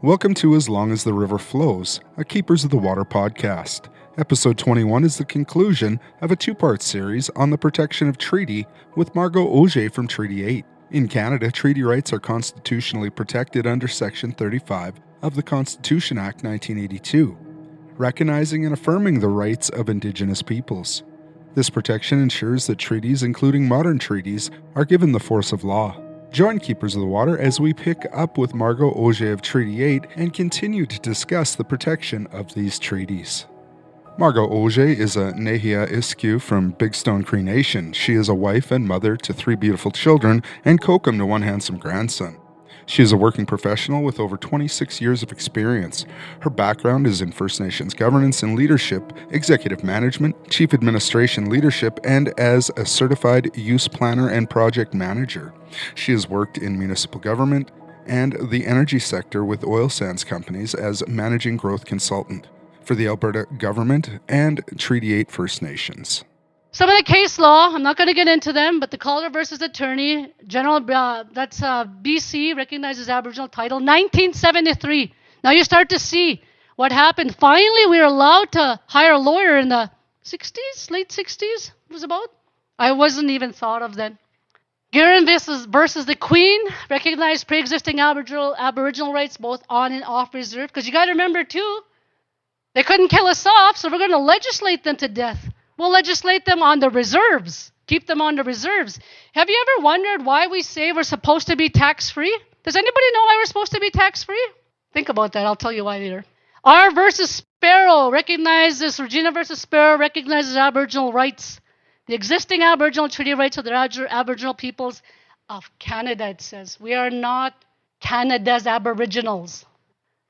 Welcome to As Long as the River Flows, a Keepers of the Water podcast. Episode 21 is the conclusion of a two-part series on the protection of treaty with Margo Auger from Treaty 8. In Canada, treaty rights are constitutionally protected under Section 35 of the Constitution Act 1982, recognizing and affirming the rights of Indigenous peoples. This protection ensures that treaties, including modern treaties, are given the force of law. Join Keepers of the Water as we pick up with Margo Auger of Treaty 8 and continue to discuss the protection of these treaties. Margo Auger is a Nehiyaw Iskew from Bigstone, Cree Nation. She is a wife and mother to 3 beautiful children and Kokum to 1 handsome grandson. She is a working professional with over 26 years of experience. Her background is in First Nations governance and leadership, executive management, chief administration leadership, and as a certified use planner and project manager. She has worked in municipal government and the energy sector with oil sands companies as managing growth consultant for the Alberta government and Treaty 8 First Nations. Some of the case law, I'm not going to get into them, but the Calder versus Attorney General, that's BC, recognizes Aboriginal title, 1973. Now you start to see what happened. Finally, we were allowed to hire a lawyer in the 60s, late 60s, it was about. I wasn't even thought of then. Guerin versus the Queen, recognized pre-existing Aboriginal rights both on and off reserve. Because you got to remember too, they couldn't kill us off, so we're going to legislate them to death. We'll legislate them on the reserves. Keep them on the reserves. Have you ever wondered why we say we're supposed to be tax-free? Does anybody know why we're supposed to be tax-free? Think about that. I'll tell you why later. R versus Sparrow recognizes, Regina versus Sparrow recognizes Aboriginal rights. The existing Aboriginal treaty rights of the Aboriginal peoples of Canada, it says. We are not Canada's Aboriginals.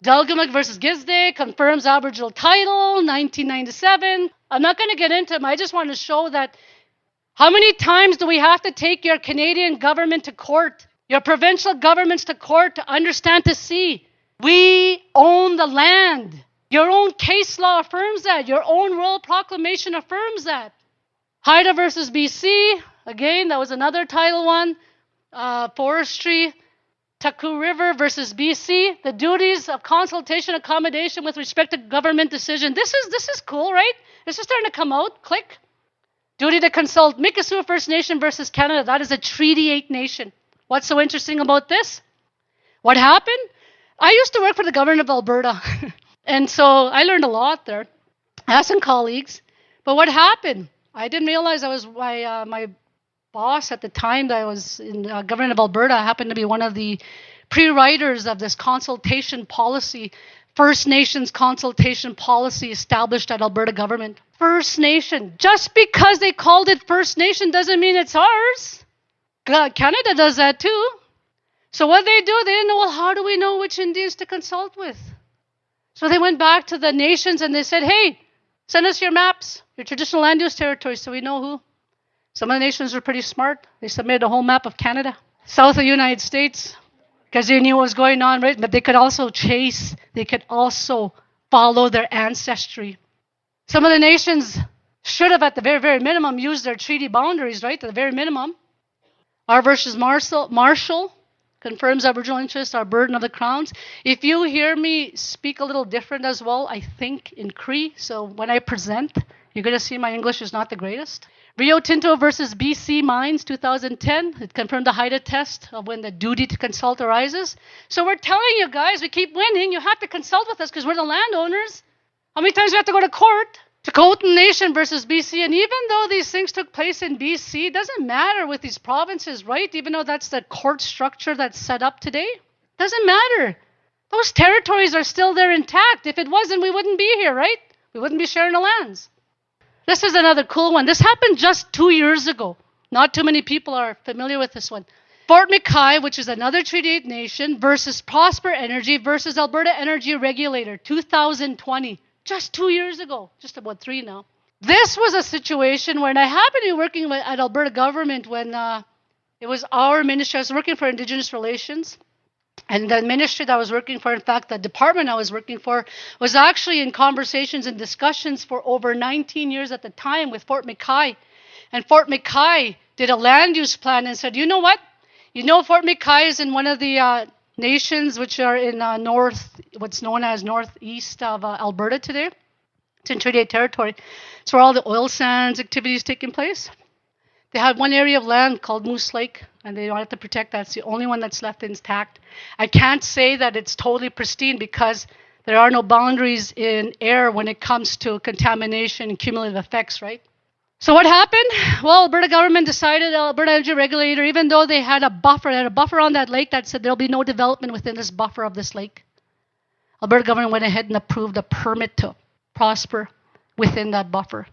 Delgamuc versus Gizde confirms Aboriginal title, 1997. I'm not going to get into them. I just want to show that how many times do we have to take your Canadian government to court, your provincial governments to court to understand, to see we own the land. Your own case law affirms that. Your own royal proclamation affirms that. Haida versus BC, again, that was another title one. Forestry. Taku River versus BC, the duties of consultation accommodation with respect to government decision. This is cool, right? This is starting to come out. Click. Duty to consult. Mikisew First Nation versus Canada. That is a Treaty 8 nation. What's so interesting about this? What happened? I used to work for the government of Alberta. And so I learned a lot there. I had some colleagues. But what happened? I didn't realize I was my boss at the time that I was in government of Alberta happened to be one of the pre-writers of this consultation policy, First Nations consultation policy established at Alberta government. First Nation. Just because they called it First Nation doesn't mean it's ours. Canada does that too. So what they do, they didn't know, well, how do we know which Indians to consult with? So they went back to the nations and they said, hey, send us your maps, your traditional land use territories, so we know who. Some of the nations were pretty smart. They submitted a whole map of Canada, south of the United States, because they knew what was going on, right? But they could also they could also follow their ancestry. Some of the nations should have, at the very, very minimum, used their treaty boundaries, right? At the very minimum. R versus Marshall confirms Aboriginal interests are burden of the crowns. If you hear me speak a little different as well, I think in Cree, so when I present, you're going to see my English is not the greatest. Rio Tinto versus BC Mines, 2010. It confirmed the Haida test of when the duty to consult arises. So we're telling you guys, we keep winning. You have to consult with us because we're the landowners. How many times do we have to go to court? Kokum Nation versus BC. And even though these things took place in BC, it doesn't matter with these provinces, right? Even though that's the court structure that's set up today. Doesn't matter. Those territories are still there intact. If it wasn't, we wouldn't be here, right? We wouldn't be sharing the lands. This is another cool one. This happened just 2 years ago. Not too many people are familiar with this one. Fort McKay, which is another Treaty 8 nation, versus Prosper Energy versus Alberta Energy Regulator, 2020. Just 2 years ago. Just about 3 now. This was a situation when I happened to be working at Alberta government when it was our ministry. I was working for Indigenous Relations. And the ministry that I was working for, in fact, the department I was working for, was actually in conversations and discussions for over 19 years at the time with Fort McKay. And Fort McKay did a land use plan and said, you know what? You know Fort McKay is in one of the nations which are in what's known as northeast of Alberta today. It's in Treaty 8 territory. It's where all the oil sands activities taking place. They had one area of land called Moose Lake, and they wanted to protect that. It's the only one that's left intact. I can't say that it's totally pristine because there are no boundaries in air when it comes to contamination and cumulative effects, right? So what happened? Well, Alberta government decided, Alberta Energy Regulator, even though they had a buffer on that lake that said there'll be no development within this buffer of this lake. Alberta government went ahead and approved a permit to prosper within that buffer.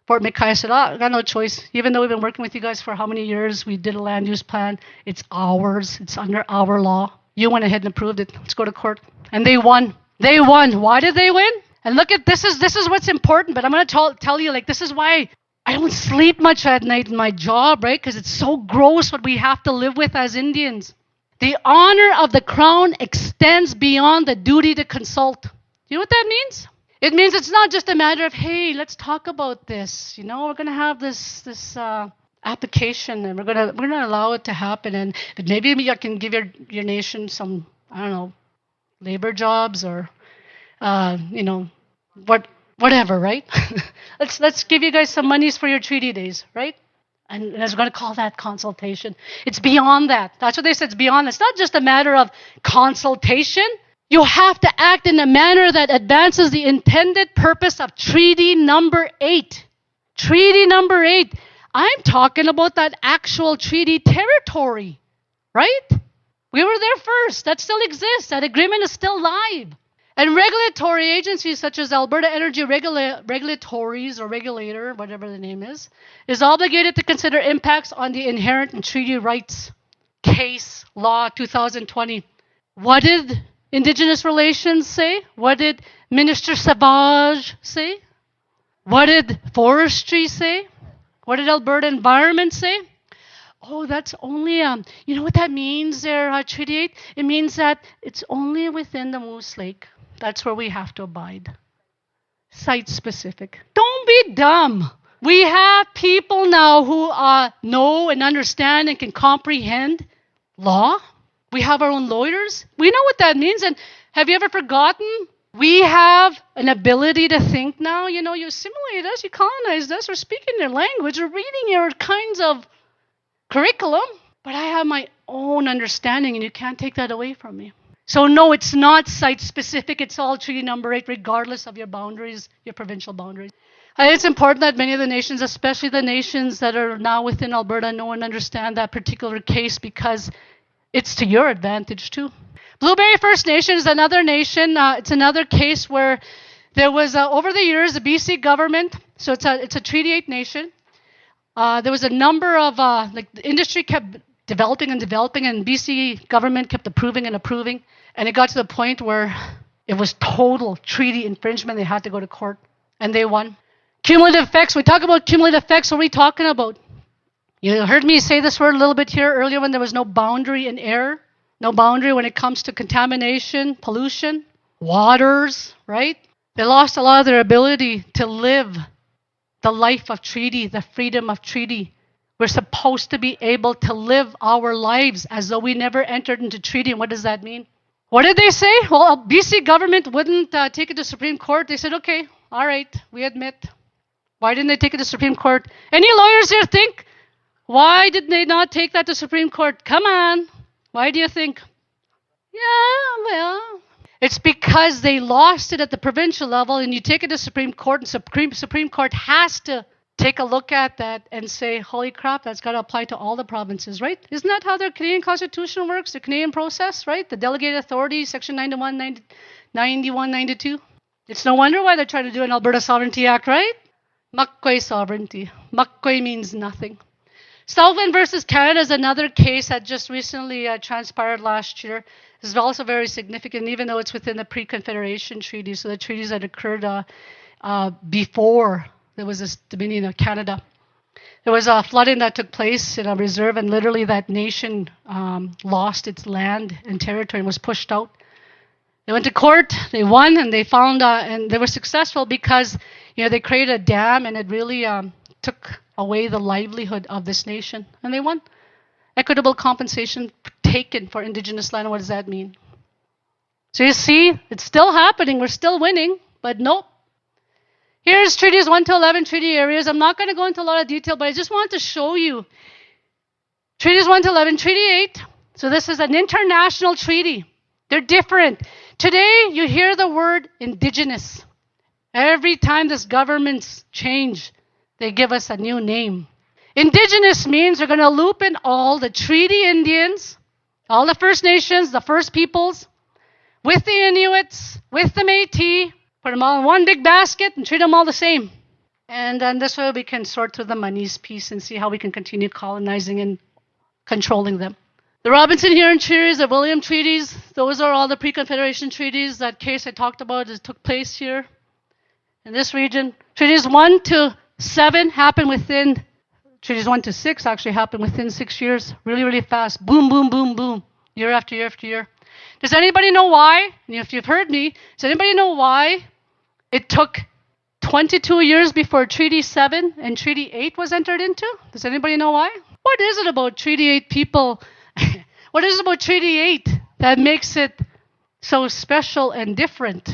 Fort McKay said, I got no choice. Even though we've been working with you guys for how many years, we did a land use plan. It's ours. It's under our law. You went ahead and approved it. Let's go to court. And they won. They won. Why did they win? And look at this is what's important. But I'm going to tell you, like, this is why I don't sleep much at night in my job, right? Because it's so gross what we have to live with as Indians. The honor of the crown extends beyond the duty to consult. You know what that means? It means it's not just a matter of, hey, let's talk about this. You know, we're going to have this application, and we're gonna allow it to happen, and maybe you can give your nation some, I don't know, labor jobs or whatever, right? let's give you guys some monies for your treaty days, right? And I was going to call that consultation. It's beyond that. That's what they said. It's beyond that. It's not just a matter of consultation. You have to act in a manner that advances the intended purpose of Treaty Number 8. Treaty Number 8. I'm talking about that actual treaty territory, right? We were there first. That still exists. That agreement is still live. And regulatory agencies such as Alberta Energy Regulatories or Regulator, whatever the name is obligated to consider impacts on the inherent and treaty rights. Case Law 2020. What did Indigenous Relations say? What did Minister Savage say? What did Forestry say? What did Alberta Environment say? Oh, that's only, you know what that means there, Treaty 8? It means that it's only within the Moose Lake. That's where we have to abide. Site-specific. Don't be dumb. We have people now who know and understand and can comprehend law. We have our own lawyers. We know what that means. And have you ever forgotten? We have an ability to think now. You know, you assimilate us, you colonized us, we're speaking their language, we're reading your kinds of curriculum. But I have my own understanding, and you can't take that away from me. So no, it's not site-specific. It's all Treaty Number 8, regardless of your boundaries, your provincial boundaries. And it's important that many of the nations, especially the nations that are now within Alberta, know and understand that particular case because it's to your advantage too. Blueberry First Nation is another nation. It's another case where there was, over the years, the BC government, so it's a Treaty 8 nation. There was a number of, the industry kept developing, and BC government kept approving. And it got to the point where it was total treaty infringement. They had to go to court, and they won. Cumulative effects. We talk about cumulative effects. What are we talking about? You heard me say this word a little bit here earlier when there was no boundary in air, no boundary when it comes to contamination, pollution, waters, right? They lost a lot of their ability to live the life of treaty, the freedom of treaty. We're supposed to be able to live our lives as though we never entered into treaty. And what does that mean? What did they say? Well, BC government wouldn't take it to Supreme Court. They said, okay, all right, we admit. Why didn't they take it to Supreme Court? Any lawyers here think? Why did they not take that to Supreme Court? Come on. Why do you think? Yeah, well, it's because they lost it at the provincial level, and you take it to Supreme Court, and Supreme Court has to take a look at that and say, holy crap, that's got to apply to all the provinces, right? Isn't that how the Canadian Constitution works, the Canadian process, right? The delegated authority, Section 91, 91, 92. It's no wonder why they're trying to do an Alberta Sovereignty Act, right? Makkway sovereignty. Makkway means nothing. Southland versus Canada is another case that just recently transpired last year. This is also very significant, even though it's within the pre-Confederation treaty, so the treaties that occurred before there was this Dominion of Canada. There was a flooding that took place in a reserve, and literally that nation lost its land and territory and was pushed out. They went to court, they won, and they found, and they were successful because, they created a dam, and it really took away the livelihood of this nation, and they won. Equitable compensation taken for Indigenous land. What does that mean? So you see, it's still happening. We're still winning, but nope. Here's treaties 1 to 11, treaty areas. I'm not going to go into a lot of detail, but I just want to show you. Treaties 1 to 11, treaty 8. So this is an international treaty. They're different. Today, you hear the word Indigenous. Every time this governments change, they give us a new name. Indigenous means they're going to loop in all the treaty Indians, all the First Nations, the First Peoples, with the Inuits, with the Métis, put them all in one big basket and treat them all the same. And then this way we can sort through the monies piece and see how we can continue colonizing and controlling them. The Robinson-Huron treaties, the William treaties, those are all the pre-Confederation treaties. That case I talked about took place here in this region. Treaties 1 to 7 happened within, treaties 1 to 6 actually happened within 6 years. Really, really fast. Boom, boom, boom, boom. Year after year after year. Does anybody know why? And if you've heard me, does anybody know why it took 22 years before Treaty 7 and Treaty 8 was entered into? Does anybody know why? What is it about Treaty 8 people? What is it about Treaty 8 that makes it so special and different?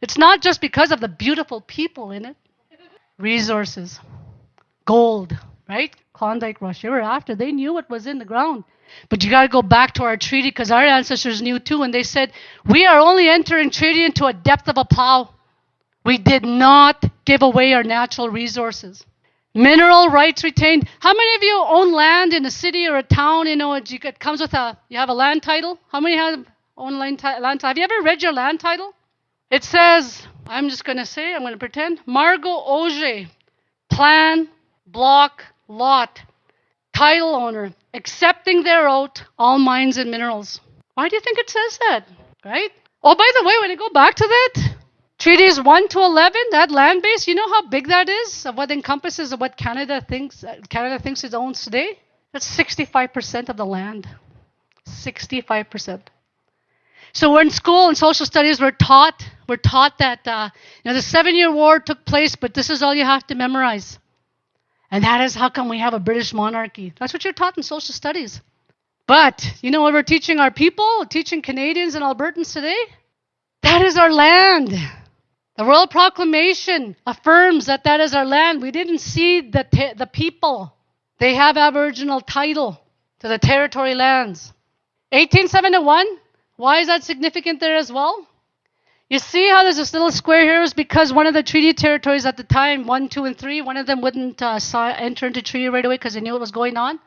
It's not just because of the beautiful people in it. Resources. Gold, right? Klondike Rush. They were after. They knew what was in the ground. But you got to go back to our treaty because our ancestors knew too. And they said, we are only entering treaty into a depth of a plow. We did not give away our natural resources. Mineral rights retained. How many of you own land in a city or a town? You know, it comes with you have a land title. How many own land title? Have you ever read your land title? It says, I'm going to pretend, Margo Auger, plan, block, lot, title owner, accepting their oath, all mines and minerals. Why do you think it says that? Right? Oh, by the way, when I go back to that, treaties 1 to 11, that land base, you know how big that is? Of what encompasses of what Canada thinks it owns today? That's 65% of the land. 65%. So we're in school in social studies, we're taught that the 7-Year War took place, but this is all you have to memorize. And that is how come we have a British monarchy. That's what you're taught in social studies. But you know what we're teaching our people, teaching Canadians and Albertans today? That is our land. The Royal Proclamation affirms that is our land. We didn't cede the people. They have Aboriginal title to the territory lands. 1871, why is that significant there as well? You see how there's this little square here is because one of the treaty territories at the time, 1, 2, and 3, one of them wouldn't enter into treaty right away because they knew what was going on.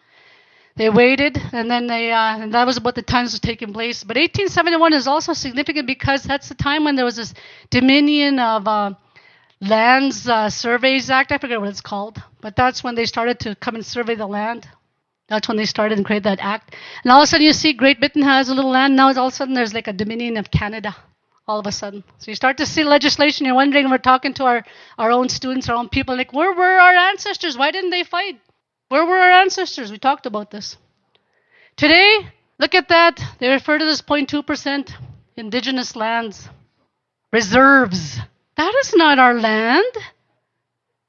They waited, and then and that was about the time this was taking place. But 1871 is also significant because that's the time when there was this Dominion of Lands Surveys Act. I forget what it's called, but that's when they started to come and survey the land. That's when they started and created that act. And all of a sudden you see Great Britain has a little land. Now all of a sudden there's like a Dominion of Canada. All of a sudden. So you start to see legislation. You're wondering, we're talking to our own students, our own people, like, where were our ancestors? Why didn't they fight? Where were our ancestors? We talked about this. Today, look at that. They refer to this 0.2% Indigenous lands. Reserves. That is not our land.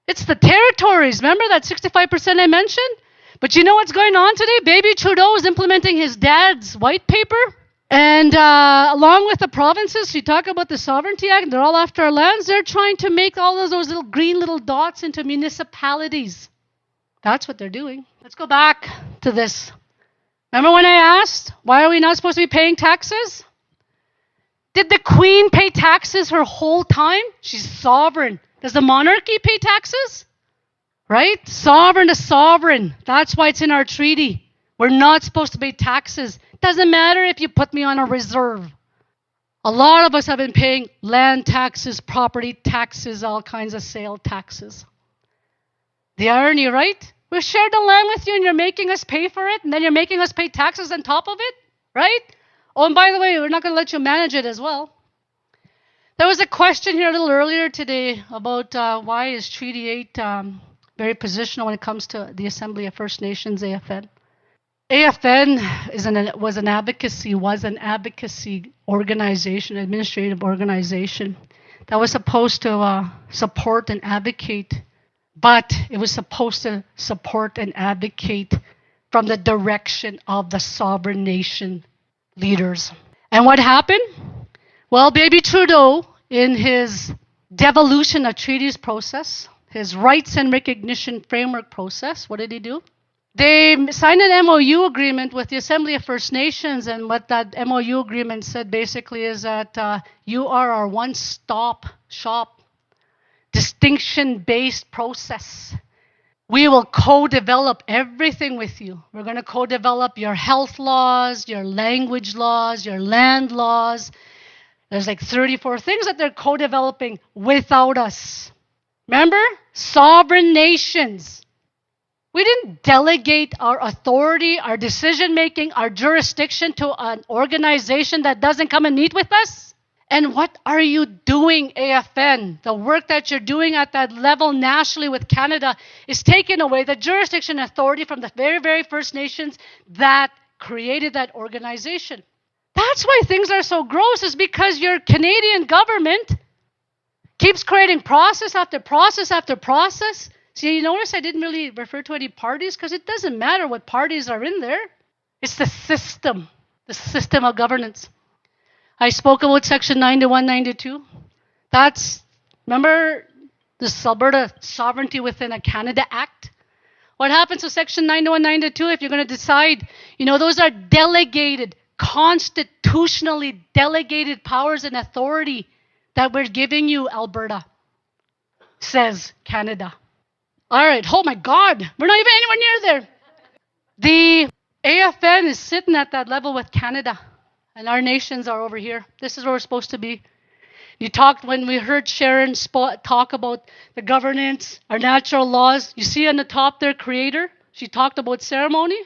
It's the territories. Remember that 65% I mentioned? But you know what's going on today? Baby Trudeau is implementing his dad's white paper. And along with the provinces, you talk about the Sovereignty Act, they're all after our lands. They're trying to make all of those little green little dots into municipalities. That's what they're doing. Let's go back to this. Remember when I asked, why are we not supposed to be paying taxes? Did the Queen pay taxes her whole time? She's sovereign. Does the monarchy pay taxes? Right? Sovereign to sovereign. That's why it's in our treaty. We're not supposed to pay taxes. Doesn't matter if you put me on a reserve. A lot of us have been paying land taxes, property taxes, all kinds of sale taxes. The irony, right? We've shared the land with you and you're making us pay for it, and then you're making us pay taxes on top of it, right? Oh, and by the way, we're not going to let you manage it as well. There was a question here a little earlier today about why is Treaty 8 very positional when it comes to the Assembly of First Nations, AFN. AFN was an advocacy organization, administrative organization that was supposed to support and advocate, but it was supposed to support and advocate from the direction of the sovereign nation leaders. And what happened? Well, baby Trudeau, in his devolution of treaties process, his rights and recognition framework process, what did he do? They signed an MOU agreement with the Assembly of First Nations, and what that MOU agreement said basically is that you are our one-stop shop, distinction-based process. We will co-develop everything with you. We're going to co-develop your health laws, your language laws, your land laws. There's like 34 things that they're co-developing without us. Remember? Sovereign nations. We didn't delegate our authority, our decision-making, our jurisdiction to an organization that doesn't come and meet with us. And what are you doing, AFN? The work that you're doing at that level nationally with Canada is taking away the jurisdiction and authority from the very, very First Nations that created that organization. That's why things are so gross, is because your Canadian government keeps creating process after process after process. See, you notice I didn't really refer to any parties because it doesn't matter what parties are in there. It's the system of governance. I spoke about Section 9192. That's, remember this Alberta Sovereignty Within a Canada Act? What happens to Section 9192 if you're going to decide, those are delegated, constitutionally delegated powers and authority that we're giving you, Alberta, says Canada. All right, oh my God, we're not even anywhere near there. The AFN is sitting at that level with Canada, and our nations are over here. This is where we're supposed to be. When we heard Sharon talk about the governance, our natural laws, you see on the top there, Creator, she talked about ceremony.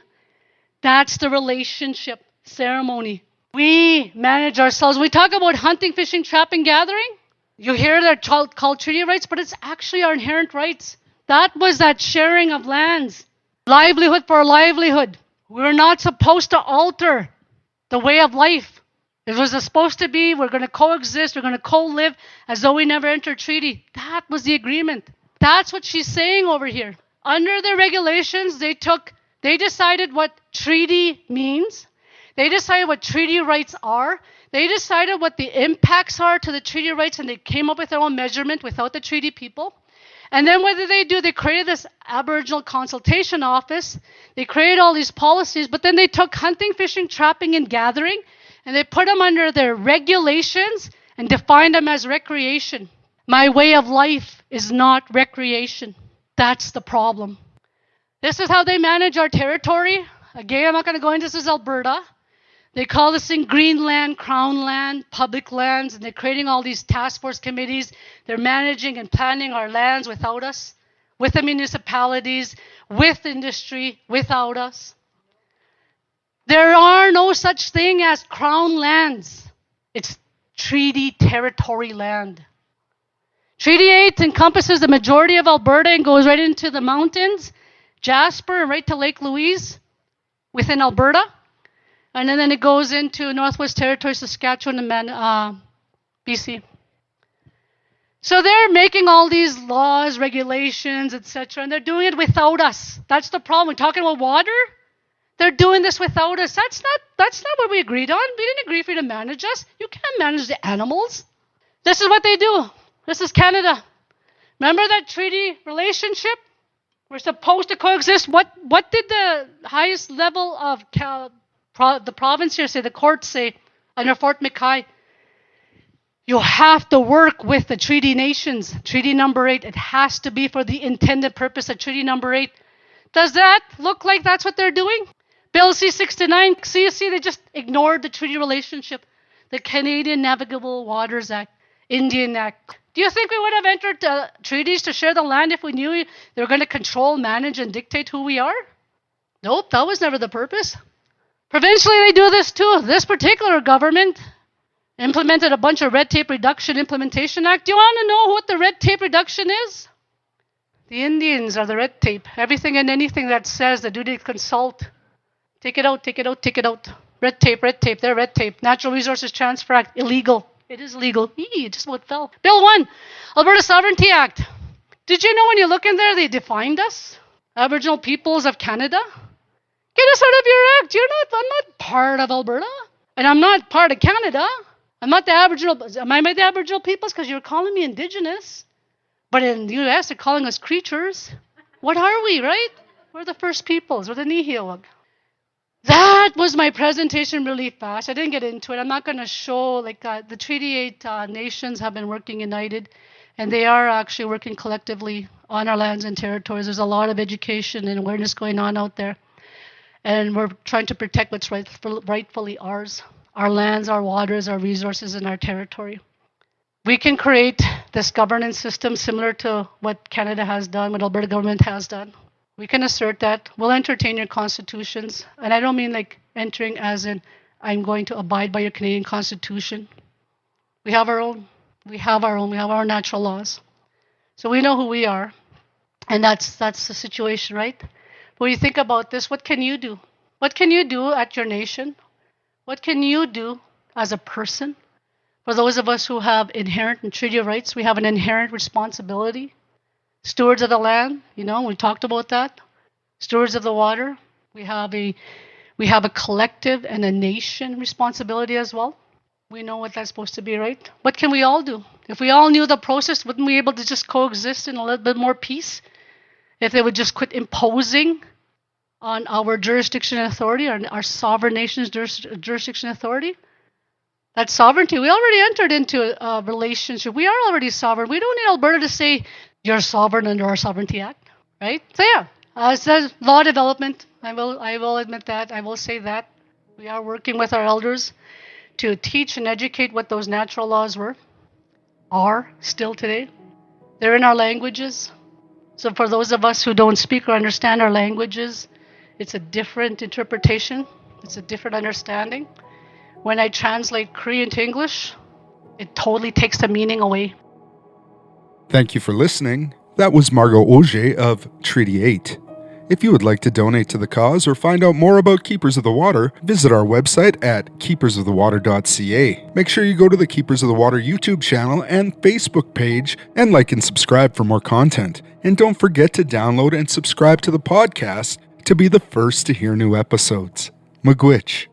That's the relationship, ceremony. We manage ourselves. We talk about hunting, fishing, trapping, gathering. You hear they're called treaty rights, but it's actually our inherent rights. That was that sharing of lands. Livelihood for livelihood. We're not supposed to alter the way of life. It was supposed to be, we're going to coexist, we're going to co-live as though we never entered treaty. That was the agreement. That's what she's saying over here. Under the regulations, they decided what treaty means. They decided what treaty rights are. They decided what the impacts are to the treaty rights, and they came up with their own measurement without the treaty people. And then what did they do? They created this Aboriginal Consultation Office. They created all these policies, but then they took hunting, fishing, trapping, and gathering, and they put them under their regulations and defined them as recreation. My way of life is not recreation. That's the problem. This is how they manage our territory. Again, I'm not going to go into this. This is Alberta. They call this thing Greenland, Crown Land, public lands, and they're creating all these task force committees. They're managing and planning our lands without us, with the municipalities, with industry, without us. There are no such thing as Crown lands. It's treaty territory land. Treaty 8 encompasses the majority of Alberta and goes right into the mountains, Jasper, and right to Lake Louise within Alberta. And then it goes into Northwest Territories, Saskatchewan, and BC. So they're making all these laws, regulations, etc., and they're doing it without us. That's the problem. We're talking about water. They're doing this without us. That's not what we agreed on. We didn't agree for you to manage us. You can't manage the animals. This is what they do. This is Canada. Remember that treaty relationship? We're supposed to coexist. What did the highest level of the province here say, the courts say, under Fort McKay? You have to work with the treaty nations. Treaty number 8, it has to be for the intended purpose of treaty number 8. Does that look like that's what they're doing? Bill C-69, see, they just ignored the treaty relationship. The Canadian Navigable Waters Act, Indian Act. Do you think we would have entered treaties to share the land if we knew they were going to control, manage, and dictate who we are? Nope, that was never the purpose. Provincially, they do this too. This particular government implemented a bunch of Red Tape Reduction Implementation Act. Do you want to know what the red tape reduction is? The Indians are the red tape. Everything and anything that says the duty to consult. Take it out, take it out, take it out. Red tape, they're red tape. Natural Resources Transfer Act, illegal. It is legal. It just about fell. Bill 1, Alberta Sovereignty Act. Did you know when you look in there, they defined us? Aboriginal peoples of Canada? Get us out of your act. I'm not part of Alberta. And I'm not part of Canada. I'm not the Aboriginal. Am I the Aboriginal peoples? Because you're calling me Indigenous. But in the U.S., they're calling us creatures. What are we, right? We're the first peoples. We're the Nehiyaw. That was my presentation really fast. I didn't get into it. I'm not going to show, the Treaty 8 nations have been working united, and they are actually working collectively on our lands and territories. There's a lot of education and awareness going on out there. And we're trying to protect what's rightfully ours, our lands, our waters, our resources, and our territory. We can create this governance system similar to what Canada has done, what Alberta government has done. We can assert that. We'll entertain your constitutions. And I don't mean like entering as in I'm going to abide by your Canadian Constitution. We have our own. We have our natural laws. So we know who we are. And that's the situation, right? But when you think about this, what can you do? What can you do at your nation? What can you do as a person? For those of us who have inherent and treaty rights, we have an inherent responsibility. Stewards of the land, we talked about that. Stewards of the water, we have a collective and a nation responsibility as well. We know what that's supposed to be, right? What can we all do? If we all knew the process, wouldn't we be able to just coexist in a little bit more peace? If they would just quit imposing on our jurisdiction and authority, our sovereign nation's jurisdiction and authority? That sovereignty, we already entered into a relationship. We are already sovereign. We don't need Alberta to say, you're sovereign under our Sovereignty Act, right? So yeah, as a law development, I will admit that. I will say that. We are working with our elders to teach and educate what those natural laws are still today. They're in our languages. So for those of us who don't speak or understand our languages, it's a different interpretation. It's a different understanding. When I translate Cree into English, it totally takes the meaning away. Thank you for listening. That was Margo Auger of Treaty 8. If you would like to donate to the cause or find out more about Keepers of the Water, visit our website at keepersofthewater.ca. Make sure you go to the Keepers of the Water YouTube channel and Facebook page and like and subscribe for more content. And don't forget to download and subscribe to the podcast to be the first to hear new episodes. Miigwech.